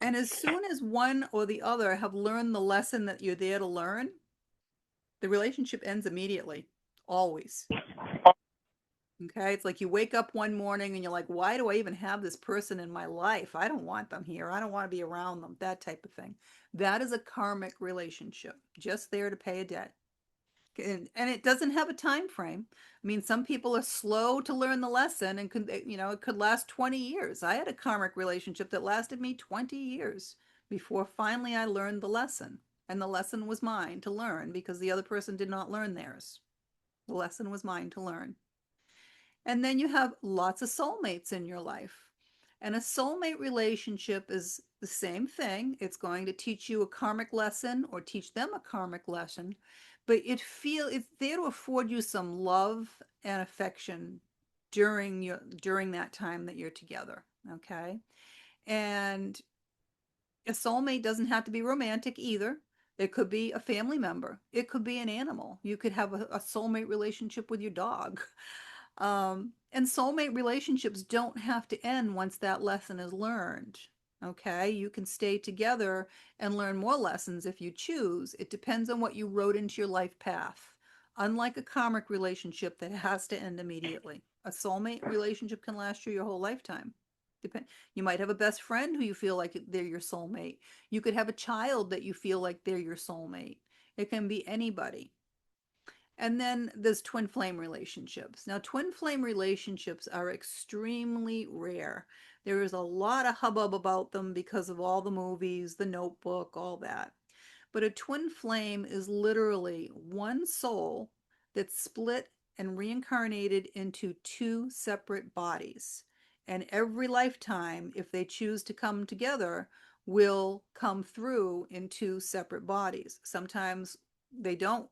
Speaker 1: And as soon as one or the other have learned the lesson that you're there to learn, the relationship ends immediately, always. Okay, it's like you wake up one morning and you're like, why do I even have this person in my life? I don't want them here. I don't want to be around them, that type of thing. That is a karmic relationship, just there to pay a debt. And it doesn't have a time frame. I mean, some people are slow to learn the lesson and it could last 20 years. I had a karmic relationship that lasted me 20 years before finally I learned the lesson. And the lesson was mine to learn because the other person did not learn theirs. The lesson was mine to learn. And then you have lots of soulmates in your life. And a soulmate relationship is the same thing. It's going to teach you a karmic lesson or teach them a karmic lesson, but it's there to afford you some love and affection during that time that you're together, okay? And a soulmate doesn't have to be romantic either. It could be a family member. It could be an animal. You could have a soulmate relationship with your dog. And soulmate relationships don't have to end once that lesson is learned. Okay, you can stay together and learn more lessons if you choose. It depends on what you wrote into your life path. Unlike a karmic relationship that has to end immediately, a soulmate relationship can last you your whole lifetime. You might have a best friend who you feel like they're your soulmate. You could have a child that you feel like they're your soulmate. It can be anybody. And then there's twin flame relationships. Now, twin flame relationships are extremely rare. There is a lot of hubbub about them because of all the movies, The Notebook, all that. But a twin flame is literally one soul that's split and reincarnated into two separate bodies. And every lifetime, if they choose to come together, will come through in two separate bodies. Sometimes they don't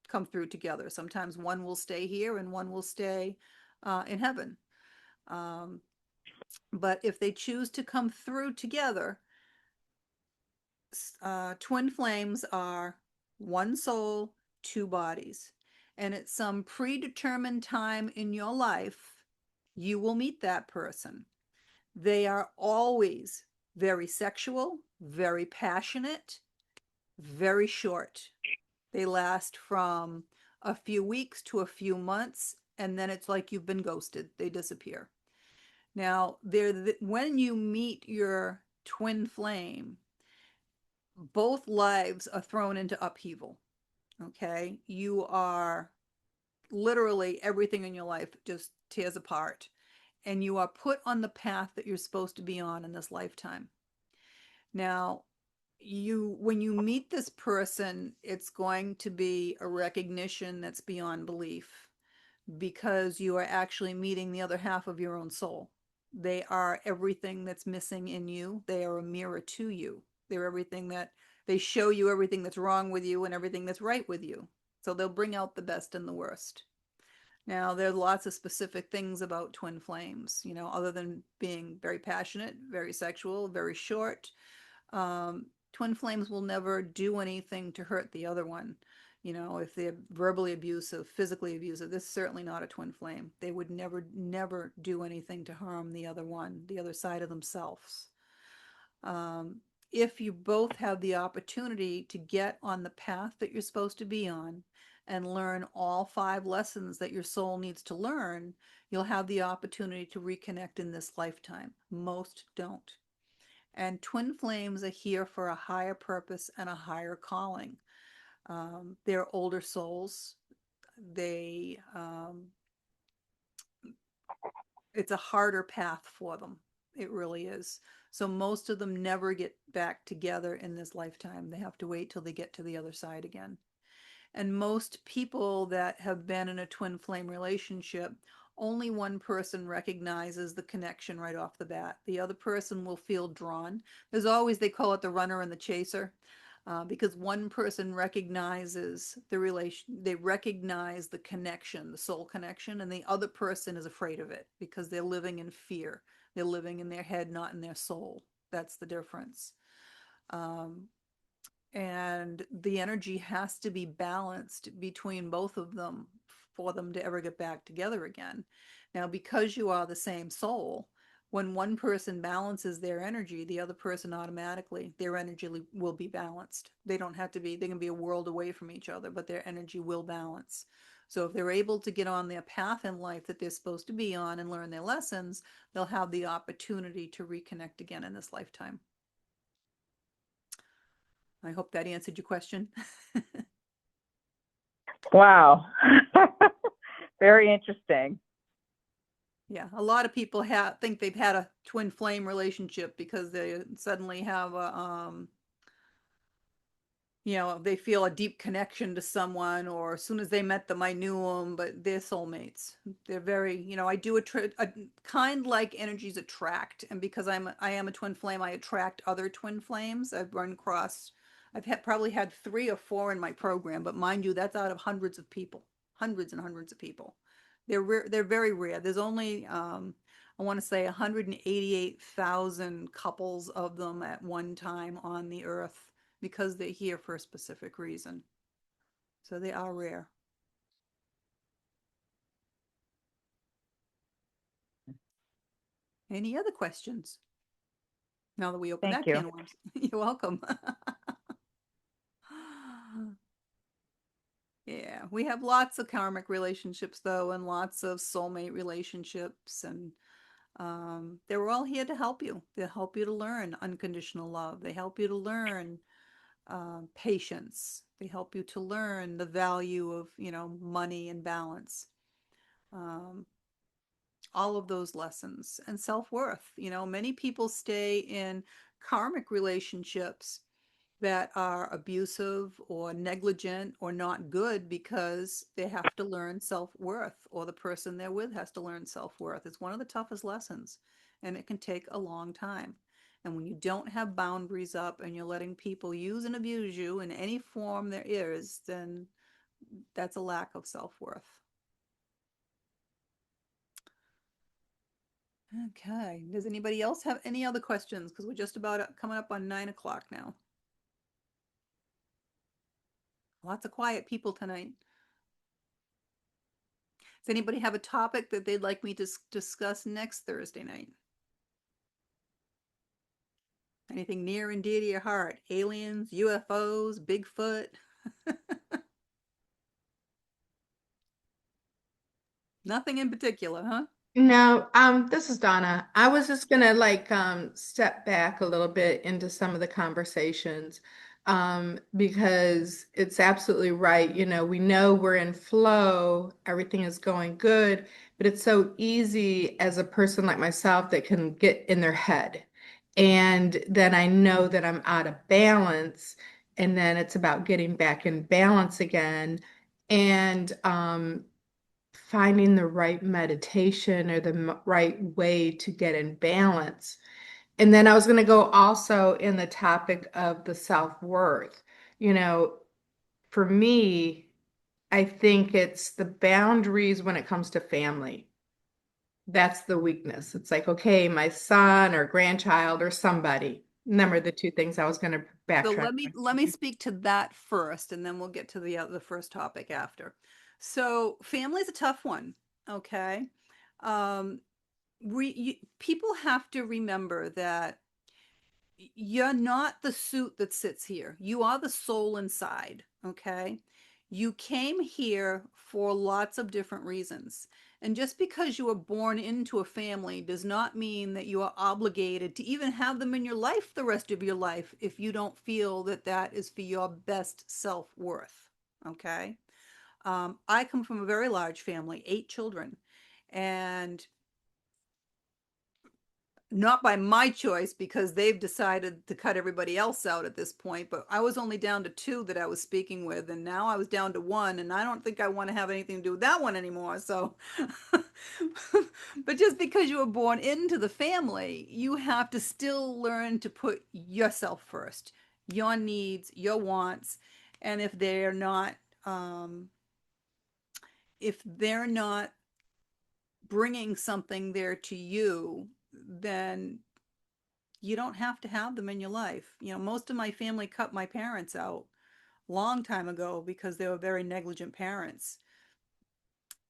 Speaker 1: come through together. Sometimes one will stay here and one will stay in heaven. But if they choose to come through together, twin flames are one soul, two bodies. And at some predetermined time in your life, you will meet that person. They are always very sexual, very passionate, very short. They last from a few weeks to a few months, and then it's like you've been ghosted. They disappear. Now, when you meet your twin flame, both lives are thrown into upheaval. Okay, you are literally everything in your life just tears apart, and you are put on the path that you're supposed to be on in this lifetime. Now, when you meet this person, it's going to be a recognition that's beyond belief because you are actually meeting the other half of your own soul. They are everything that's missing in you. They are a mirror to you. They show you everything that's wrong with you and everything that's right with you. So they'll bring out the best and the worst. Now, there's lots of specific things about twin flames, other than being very passionate, very sexual, very short. Twin flames will never do anything to hurt the other one. If they're verbally abusive, physically abusive, this is certainly not a twin flame. They would never do anything to harm the other side of themselves. If you both have the opportunity to get on the path that you're supposed to be on and learn all 5 lessons that your soul needs to learn, you'll have the opportunity to reconnect in this lifetime. Most don't. And twin flames are here for a higher purpose and a higher calling. They're older souls. they, it's a harder path for them. It really is. So most of them never get back together in this lifetime. They have to wait till they get to the other side again. And most people that have been in a twin flame relationship, only one person recognizes the connection right off the bat. The other person will feel drawn. There's always, they call it the runner and the chaser, because one person recognizes the relation, they recognize the connection, the soul connection, and the other person is afraid of it because they're living in fear. They're living in their head, not in their soul. That's the difference. And the energy has to be balanced between both of them for them to ever get back together again. Now, because you are the same soul, when one person balances their energy, the other person automatically, their energy will be balanced. They don't have to be, they can be a world away from each other, but their energy will balance. So if they're able to get on their path in life that they're supposed to be on and learn their lessons, they'll have the opportunity to reconnect again in this lifetime. I hope that answered your question.
Speaker 4: Wow. Very interesting.
Speaker 1: Yeah, a lot of people think they've had a twin flame relationship because they suddenly have a, they feel a deep connection to someone, or as soon as they met them, I knew them, but they're soulmates. They're very, I do a kind like energies attract, and because I am a twin flame, I attract other twin flames. I've run across, probably had 3 or 4 in my program, but mind you, that's out of hundreds of people, hundreds and hundreds of people. They're rare, they're very rare. There's only, I want to say 188,000 couples of them at one time on the earth, because they're here for a specific reason. So they are rare. Any other questions? Now that we open
Speaker 4: Thank
Speaker 1: that
Speaker 4: you.
Speaker 1: can of worms. You're welcome. Yeah, we have lots of karmic relationships though, and lots of soulmate relationships, and they're all here to help you. They help you to learn unconditional love. They help you to learn patience. They help you to learn the value of, money and balance. All of those lessons, and self-worth. Many people stay in karmic relationships that are abusive or negligent or not good because they have to learn self-worth, or the person they're with has to learn self-worth. It's one of the toughest lessons, and it can take a long time. And when you don't have boundaries up and you're letting people use and abuse you in any form there is, then that's a lack of self-worth. Okay, does anybody else have any other questions? Because we're just about coming up on 9 o'clock now. Lots of quiet people tonight. Does anybody have a topic that they'd like me to discuss next Thursday night? Anything near and dear to your heart? Aliens, UFOs, Bigfoot? Nothing in particular, huh?
Speaker 2: No, this is Donna. I was just gonna step back a little bit into some of the conversations, because it's absolutely right. We know we're in flow, everything is going good, but it's so easy as a person like myself that can get in their head. And then I know that I'm out of balance, and then it's about getting back in balance again. And finding the right meditation or the right way to get in balance. And then I was going to go also in the topic of the self-worth. For me, I think it's the boundaries when it comes to family. That's the weakness. It's like, okay, my son or grandchild or somebody. And them are the 2 things I was going to
Speaker 1: So
Speaker 2: backtrack.
Speaker 1: let me speak to that first, and then we'll get to the first topic after. So family's a tough one, okay? People have to remember that you're not the suit that sits here. You are the soul inside, okay? You came here for lots of different reasons. And just because you were born into a family does not mean that you are obligated to even have them in your life the rest of your life if you don't feel that that is for your best self-worth, okay? I come from a very large family, 8 children, and not by my choice because they've decided to cut everybody else out at this point, but I was only down to 2 that I was speaking with, and now I was down to 1, and I don't think I want to have anything to do with that one anymore. So, but just because you were born into the family, you have to still learn to put yourself first, your needs, your wants, and um, if they're not bringing something there to you, then you don't have to have them in your life. You know, most of my family cut my parents out long time ago because they were very negligent parents.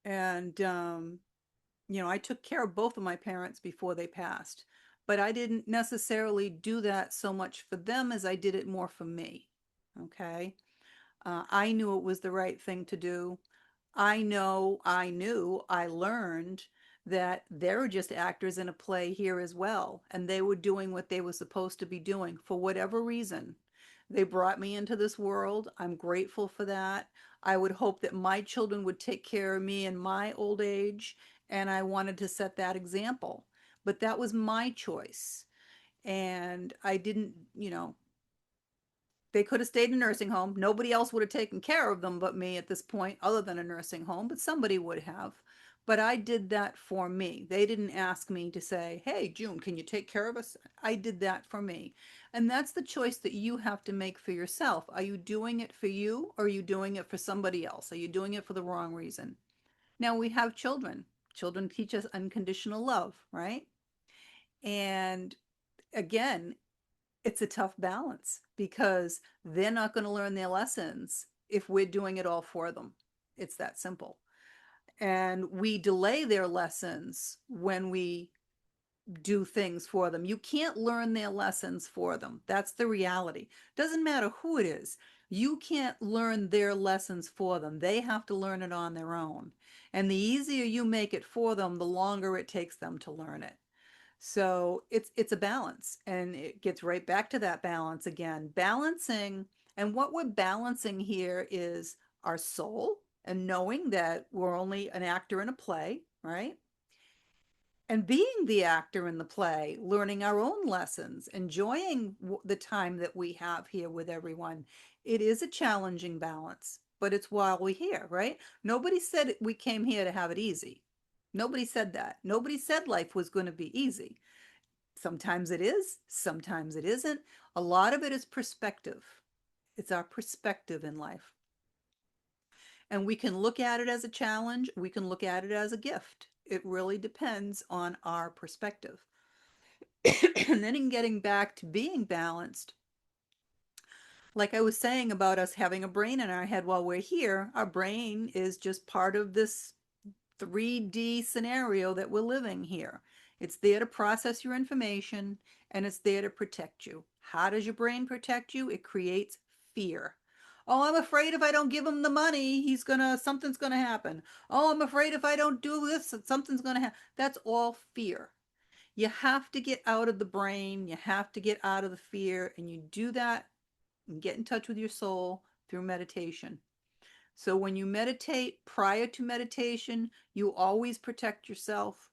Speaker 1: And, you know, I took care of both of my parents before they passed, but I didn't necessarily do that so much for them as I did it more for me. Okay. I knew it was the right thing to do. I learned that they were just actors in a play here as well. And they were doing what they were supposed to be doing for whatever reason. They brought me into this world. I'm grateful for that. I would hope that my children would take care of me in my old age. And I wanted to set that example. But that was my choice. And I didn't, you know, they could have stayed in a nursing home. Nobody else would have taken care of them but me at this point, other than a nursing home, but somebody would have. But I did that for me. They didn't ask me to say, hey, June, can you take care of us? I did that for me. And that's the choice that you have to make for yourself. Are you doing it for you, or are you doing it for somebody else? Are you doing it for the wrong reason? Now we have children. Children teach us unconditional love, right? And again, it's a tough balance because they're not going to learn their lessons if we're doing it all for them. It's that simple. And we delay their lessons when we do things for them. You can't learn their lessons for them. That's the reality. Doesn't matter who it is. You can't learn their lessons for them. They have to learn it on their own. And the easier you make it for them, the longer it takes them to learn it. So it's a balance, and it gets right back to that balance again. Balancing, and what we're balancing here is our soul and knowing that we're only an actor in a play, right? And being the actor in the play, learning our own lessons, enjoying the time that we have here with everyone. It is a challenging balance, but it's why we're here, right? Nobody said we came here to have it easy. Nobody said that. Nobody said life was going to be easy. Sometimes it is, sometimes it isn't. A lot of it is perspective. It's our perspective in life. And we can look at it as a challenge, we can look at it as a gift. It really depends on our perspective. And then in getting back to being balanced, like I was saying about us having a brain in our head while we're here, our brain is just part of this 3D scenario that we're living here. It's there to process your information, and it's there to protect you. How does your brain protect you? It creates fear. Oh, I'm afraid if I don't give him the money, something's gonna happen. Oh, I'm afraid if I don't do this, something's gonna happen. That's all fear. You have to get out of the brain, you have to get out of the fear, and you do that and get in touch with your soul through meditation. So when you meditate, prior to meditation, you always protect yourself,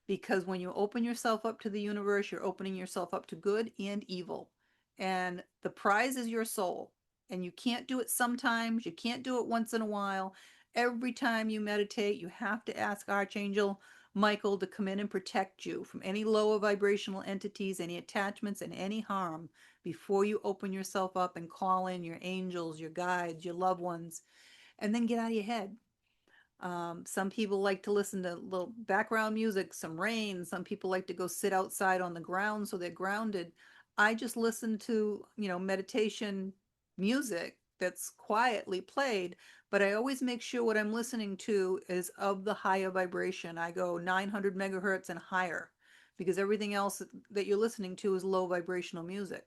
Speaker 1: because when you open yourself up to the universe, you're opening yourself up to good and evil. And the prize is your soul. And you can't do it sometimes, you can't do it once in a while. Every time you meditate, you have to ask Archangel Michael to come in and protect you from any lower vibrational entities, any attachments, and any harm before you open yourself up and call in your angels, your guides, your loved ones, and then get out of your head. Some people like to listen to little background music, some rain. Some people like to go sit outside on the ground so they're grounded. I just listen to, meditation music that's quietly played, but I always make sure what I'm listening to is of the higher vibration. I go 900 megahertz and higher, because everything else that you're listening to is low vibrational music.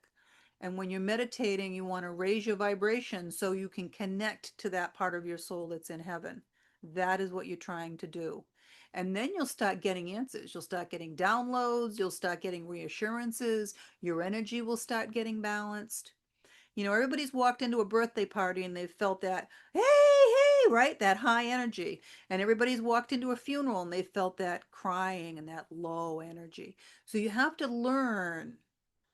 Speaker 1: And when you're meditating, you want to raise your vibration so you can connect to that part of your soul that's in heaven. That is what you're trying to do. And then you'll start getting answers. You'll start getting downloads. You'll start getting reassurances. Your energy will start getting balanced. Everybody's walked into a birthday party and they've felt that, hey, right? That high energy. And everybody's walked into a funeral and they felt that crying and that low energy. So you have to learn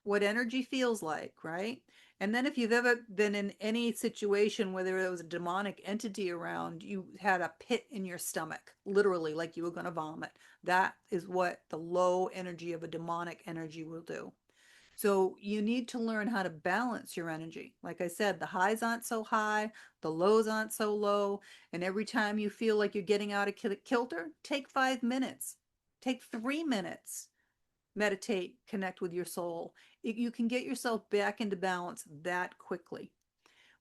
Speaker 1: what energy feels like, right? And then if you've ever been in any situation where there was a demonic entity around, you had a pit in your stomach, literally, like you were going to vomit. That is what the low energy of a demonic energy will do. So you need to learn how to balance your energy. Like I said, the highs aren't so high, the lows aren't so low. And every time you feel like you're getting out of kilter, take 5 minutes, take 3 minutes, meditate, connect with your soul. You can get yourself back into balance that quickly.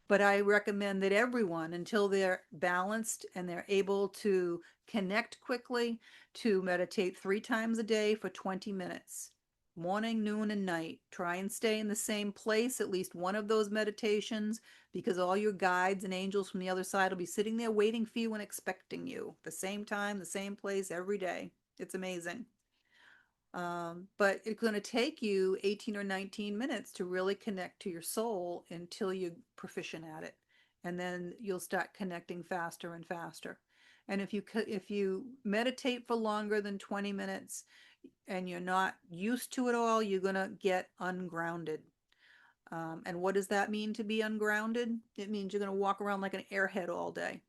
Speaker 1: But I recommend that everyone, until they're balanced and they're able to connect quickly, to meditate 3 times a day for 20 minutes, morning, noon, and night. Try and stay in the same place, at least one of those meditations, because all your guides and angels from the other side will be sitting there waiting for you and expecting you. The same time, the same place, every day. It's amazing. But it's going to take you 18 or 19 minutes to really connect to your soul until you're proficient at it. And then you'll start connecting faster and faster. And if you meditate for longer than 20 minutes and you're not used to it all, you're going to get ungrounded. And what does that mean, to be ungrounded? It means you're going to walk around like an airhead all day.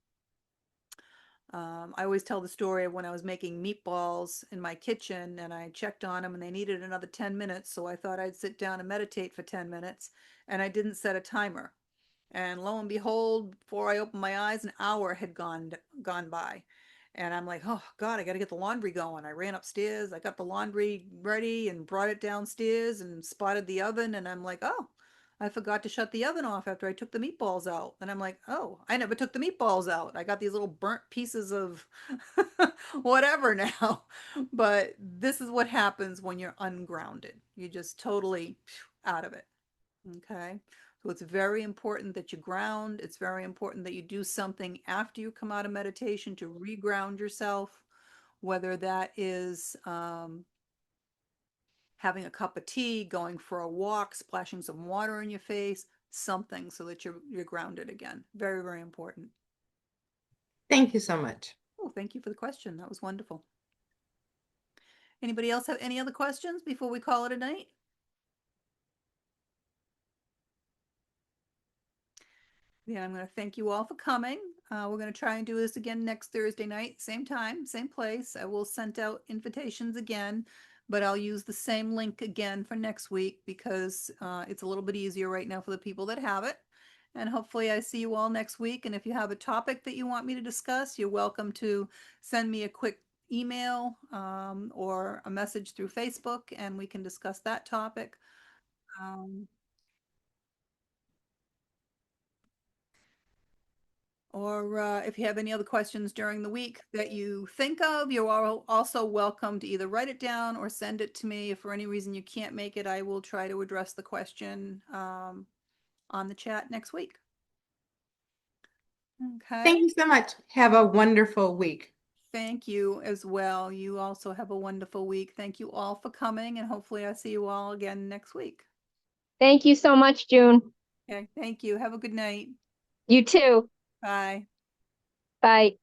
Speaker 1: I always tell the story of when I was making meatballs in my kitchen and I checked on them and they needed another 10 minutes. So I thought I'd sit down and meditate for 10 minutes, and I didn't set a timer. And lo and behold, before I opened my eyes, an hour had gone by. And I'm like, oh God, I got to get the laundry going. I ran upstairs, I got the laundry ready and brought it downstairs and spotted the oven. And I'm like, oh, I forgot to shut the oven off after I took the meatballs out. And I'm like, oh, I never took the meatballs out. I got these little burnt pieces of whatever now. But this is what happens when you're ungrounded. You're just totally out of it. Okay. So it's very important that you ground. It's very important that you do something after you come out of meditation to reground yourself, whether that is having a cup of tea, going for a walk, splashing some water in your face, something so that you're grounded again. Very, very important.
Speaker 2: Thank you so much.
Speaker 1: Oh, thank you for the question. That was wonderful. Anybody else have any other questions before we call it a night? Yeah, I'm going to thank you all for coming. We're going to try and do this again next Thursday night, same time, same place. I will send out invitations again, but I'll use the same link again for next week because it's a little bit easier right now for the people that have it. And hopefully I see you all next week. And if you have a topic that you want me to discuss, you're welcome to send me a quick email or a message through Facebook, and we can discuss that topic. Or if you have any other questions during the week that you think of, you're also welcome to either write it down or send it to me. If for any reason you can't make it, I will try to address the question on the chat next week. Okay.
Speaker 2: Thank you so much. Have a wonderful week.
Speaker 1: Thank you as well. You also have a wonderful week. Thank you all for coming, and hopefully I see you all again next week.
Speaker 3: Thank you so much, June.
Speaker 1: Okay. Thank you. Have a good night.
Speaker 3: You too.
Speaker 1: Bye.
Speaker 3: Bye.